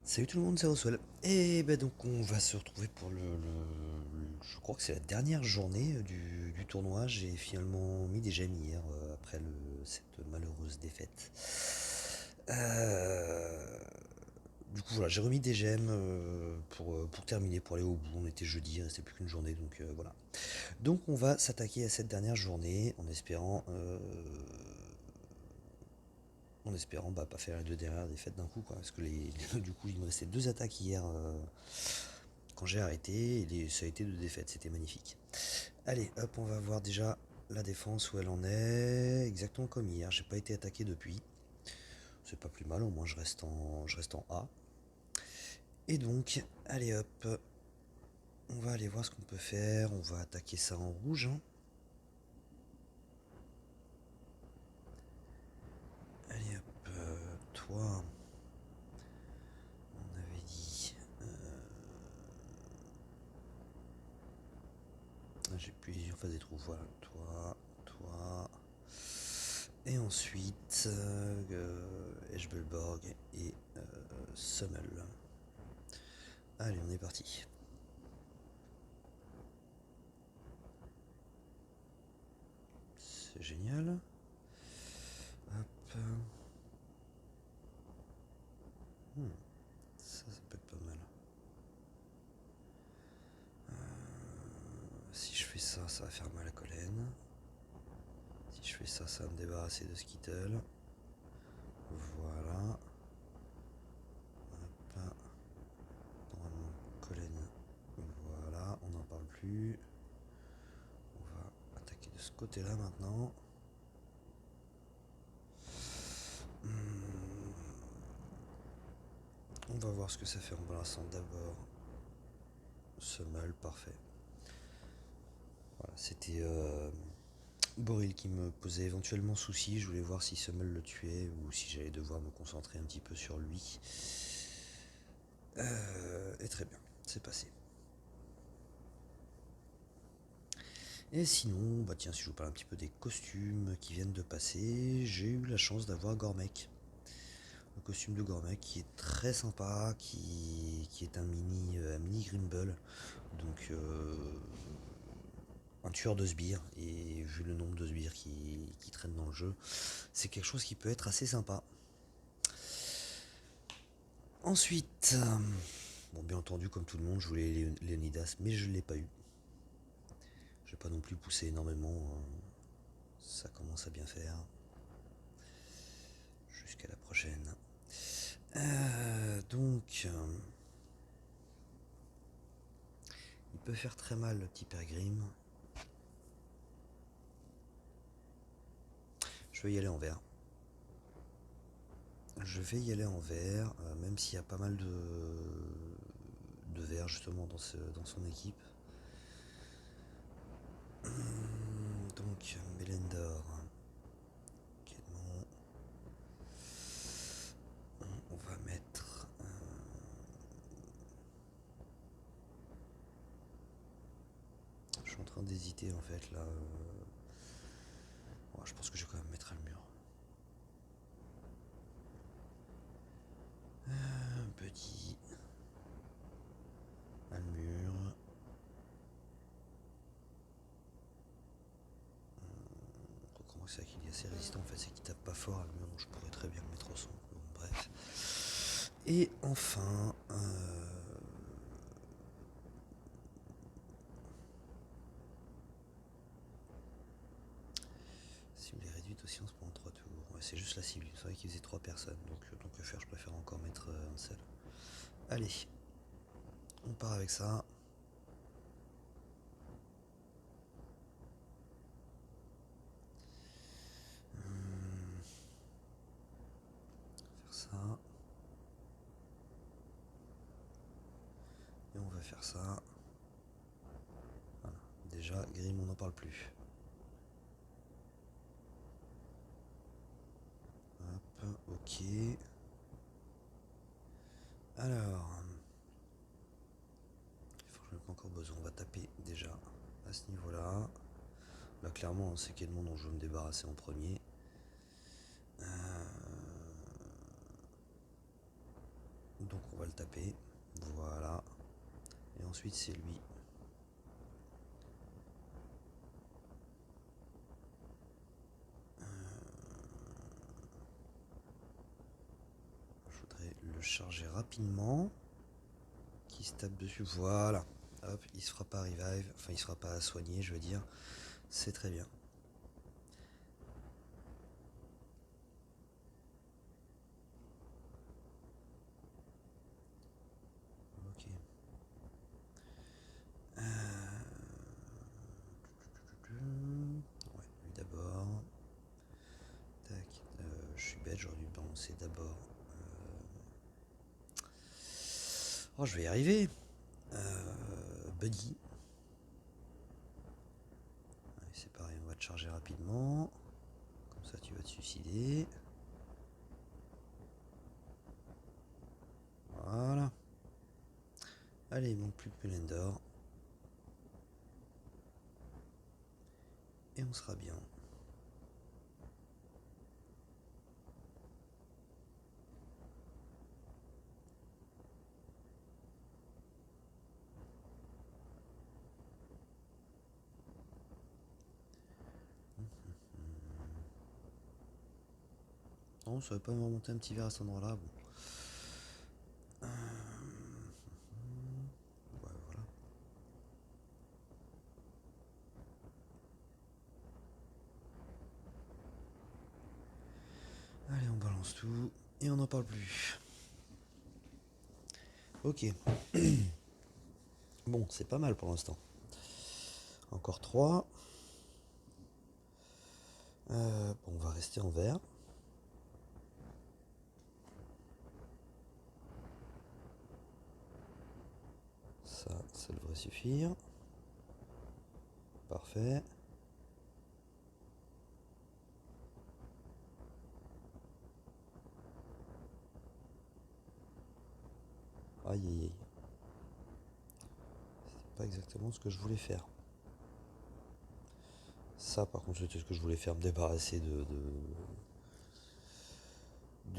Salut tout le monde, c'est Roswell. Et ben donc on va se retrouver pour je crois que c'est la dernière journée du tournoi. J'ai finalement mis des gemmes hier après cette malheureuse défaite. Euh, du coup voilà, j'ai remis des gemmes pour terminer, pour aller au bout. On était jeudi, il restait plus qu'une journée, donc voilà. Donc on va s'attaquer à cette dernière journée en espérant pas faire les deux dernières défaites d'un coup, quoi, parce que du coup il me restait deux attaques hier quand j'ai arrêté, et ça a été deux défaites, c'était magnifique. Allez, hop, on va voir déjà la défense où elle en est, exactement comme hier, j'ai pas été attaqué depuis, c'est pas plus mal, au moins je reste en A. Et donc, allez hop, on va aller voir ce qu'on peut faire, on va attaquer ça en rouge, hein. Allez hop, toi, on avait dit... j'ai pu en face des trous, voilà, toi, et ensuite Eschbelborg et Sommel. Allez, on est parti. C'est génial. Hop. Hmm, ça peut être pas mal. Si je fais ça, ça va faire mal à Collen. Si je fais ça, ça va me débarrasser de Skittle. Voilà. Hop. Normalement, Collen. Voilà, on n'en parle plus. On va attaquer de ce côté-là maintenant. Hmm, On va voir ce que ça fait en balançant d'abord Sommel, parfait. Voilà, c'était Boril qui me posait éventuellement souci. Je voulais voir si Sommel le tuait ou si j'allais devoir me concentrer un petit peu sur lui. Et très bien, c'est passé. Et sinon, bah tiens, si je vous parle un petit peu des costumes qui viennent de passer, j'ai eu la chance d'avoir Gormek. Le costume de Gormek qui est très sympa, qui est un mini Grimble. Donc un tueur de sbires, et vu le nombre de sbires qui traînent dans le jeu, c'est quelque chose qui peut être assez sympa. Ensuite, bon, bien entendu, comme tout le monde, je voulais Léonidas, mais je ne l'ai pas eu. Je vais pas non plus pousser énormément, ça commence à bien faire. Jusqu'à la prochaine. Donc, il peut faire très mal le petit Pergrim. Je vais y aller en vert. Je vais y aller en vert, même s'il y a pas mal de verts justement dans son équipe. Donc, Melendor. Ok, non. On va mettre. Je suis en train d'hésiter en fait là. Ouais, je pense que je vais quand même mettre Almur. Petit. Almur. Comment c'est qu'il est assez résistant en fait, c'est qu'il tape pas fort Almur, donc je pourrais très bien le mettre au son. Bon, bref. Et enfin. Cible est réduite aussi, on se prend 3 tours. Ouais, c'est juste la cible, c'est vrai qu'il faisait 3 personnes, donc tant que faire, je préfère encore mettre un seul. Allez, on part avec ça. Faire ça. Et on va faire ça. Voilà. Déjà, Grim, on n'en parle plus. Hop, ok. Alors, il faut que je n'ai pas encore besoin. On va taper déjà à ce niveau-là. Là, clairement, c'est quel monde dont je veux me débarrasser en premier. Donc, on va le taper. Voilà. Et ensuite c'est lui. Je voudrais le charger rapidement. Qui se tape dessus. Voilà. Hop, il se fera pas revive. Enfin, il se fera pas soigner, je veux dire. C'est très bien. Ok. Ouais, lui d'abord. Tac. Je suis bête, j'aurais dû balancer d'abord. Oh, je vais y arriver. Buddy. Allez, c'est pareil, on va te charger rapidement. Comme ça, tu vas te suicider. Voilà. Allez, il manque plus que Pelendor. Et on sera bien. Non, ça va pas me remonter un petit verre à cet endroit-là. Bon. Ouais, voilà. Allez, on balance tout. Et on n'en parle plus. Ok. Bon, c'est pas mal pour l'instant. Encore 3. Bon, on va rester en vert. Ça devrait suffire. Parfait. Aïe aïe aïe. C'est pas exactement ce que je voulais faire. Ça, par contre, c'était ce que je voulais faire, me débarrasser de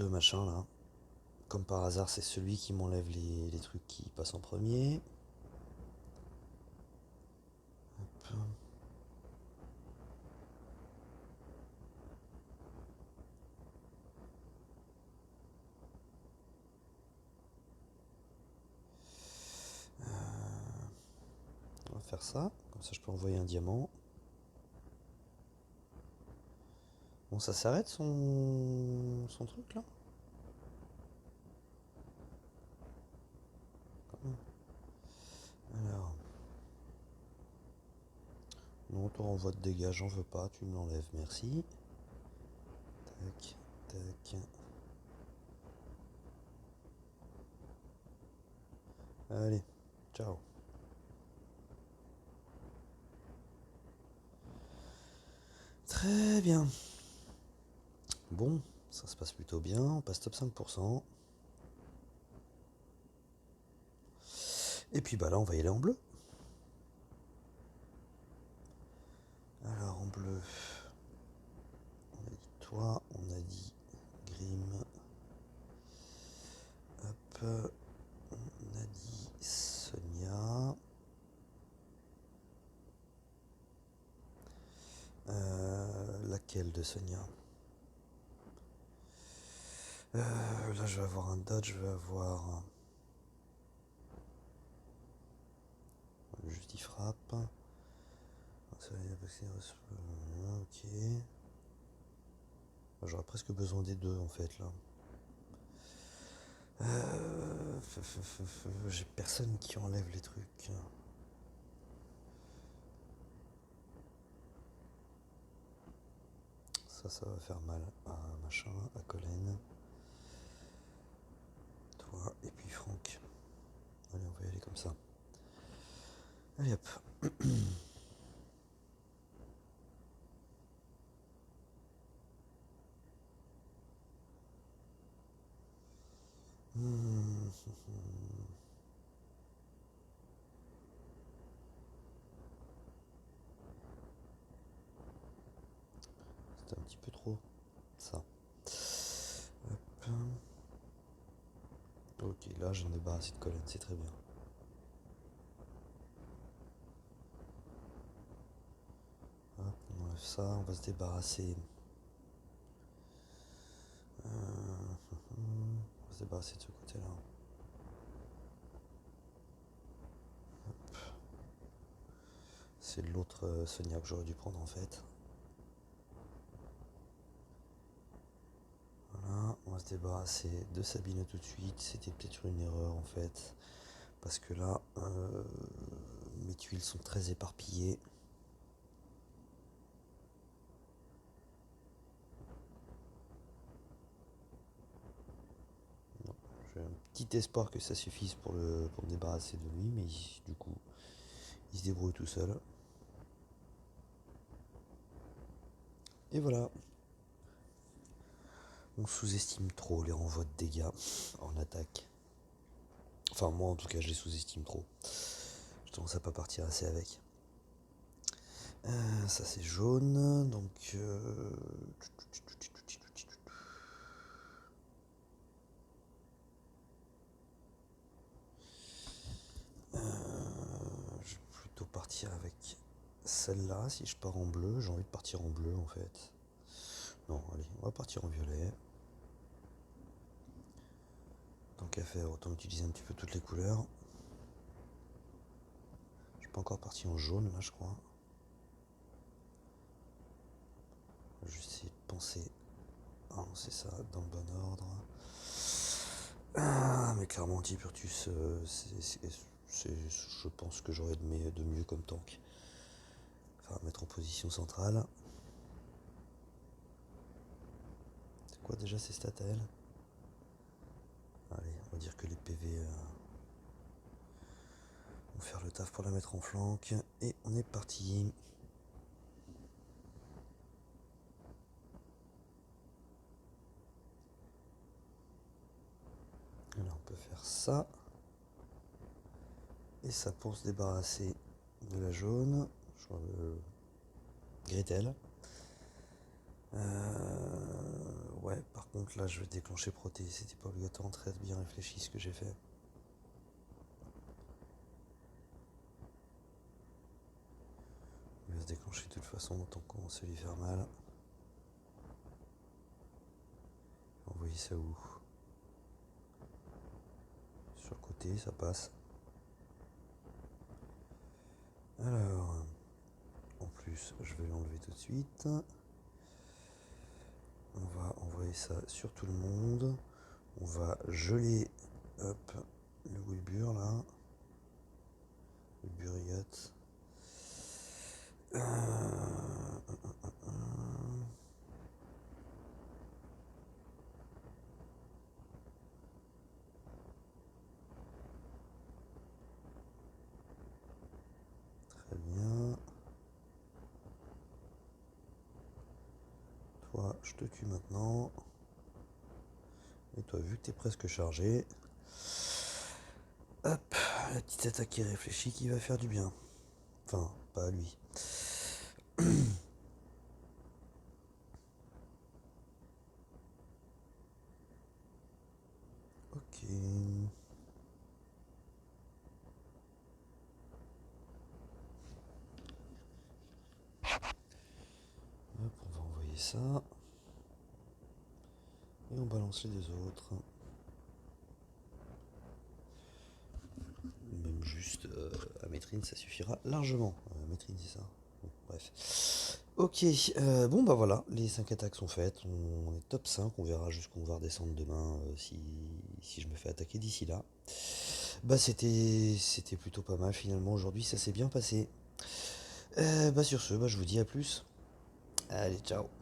machin là. Comme par hasard, c'est celui qui m'enlève les trucs qui passent en premier. Hop. On va faire ça, comme ça je peux envoyer un diamant. Bon, ça s'arrête son truc là. Alors. Non, ton renvoi de dégâts, j'en veux pas, tu me l'enlèves, merci. Tac, tac. Allez, ciao. Très bien. Bon, ça se passe plutôt bien, on passe top 5%. Et puis bah là, on va y aller en bleu. Alors, en bleu, on a dit toi, on a dit Grim. Hop, on a dit Sonia. Laquelle de Sonia? Là, je vais avoir un dodge, je vais avoir juste il frappe. Ok. J'aurais presque besoin des deux en fait là. J'ai personne qui enlève les trucs. Ça va faire mal à machin, à Colin. Toi et puis Franck. Allez, on va y aller comme ça. Allez hop. C'est un petit peu trop ça. Hop. Ok, là je j'en ai débarrassé de colonne, c'est très bien. Hop, on enlève ça, on va se débarrasser. On va se débarrasser de ce côté-là. C'est l'autre Sonia que j'aurais dû prendre en fait. Voilà, on va se débarrasser de Sabine tout de suite. C'était peut-être une erreur en fait. Parce que là, mes tuiles sont très éparpillées. Non, j'ai un petit espoir que ça suffise pour me débarrasser de lui, mais du coup, il se débrouille tout seul. Et voilà. On sous-estime trop les renvois de dégâts en attaque. Enfin, moi en tout cas, je les sous-estime trop. Je tendance à pas partir assez avec. Ça c'est jaune, donc je vais plutôt partir avec celle-là. Si je pars en bleu, j'ai envie de partir en bleu en fait. Non, allez, on va partir en violet. Tant qu'à faire, autant utiliser un petit peu toutes les couleurs. Je suis pas encore parti en jaune là, je crois. Je vais essayer de penser. Ah non, c'est ça, dans le bon ordre. Ah, mais clairement, Antipurtus, je pense que j'aurais de mieux comme tank. Enfin, mettre en position centrale. C'est quoi déjà ces stats à elle? Allez, on va dire que les PV vont faire le taf pour la mettre en flanc. Et on est parti. Alors on peut faire ça. Et ça pour se débarrasser de la jaune. Je crois Gretel. Ouais, par contre là je vais déclencher Proté. C'était pas obligatoire, très bien réfléchi ce que j'ai fait. Il va se déclencher de toute façon, autant commencer à lui faire mal. Envoyer ça où? Sur le côté, ça passe. Alors, en plus, je vais l'enlever tout de suite. On va envoyer ça sur tout le monde. On va geler, hop, le Wilbur là. Le Buriot. Très bien. Toi, je te tue maintenant. Et toi, vu que t'es presque chargé, hop, la petite attaque qui réfléchit qui va faire du bien. Enfin, pas à lui. Ok. Hop, on va envoyer ça. Et on balance les deux autres. Même juste à Métrine, ça suffira largement. Métrine, c'est ça. Bon, bref. Ok, bon bah voilà, les 5 attaques sont faites. On est top 5. On verra jusqu'où on va redescendre demain si je me fais attaquer d'ici là. Bah c'était plutôt pas mal finalement. Aujourd'hui, ça s'est bien passé. Bah sur ce, bah, je vous dis à plus. Allez, ciao.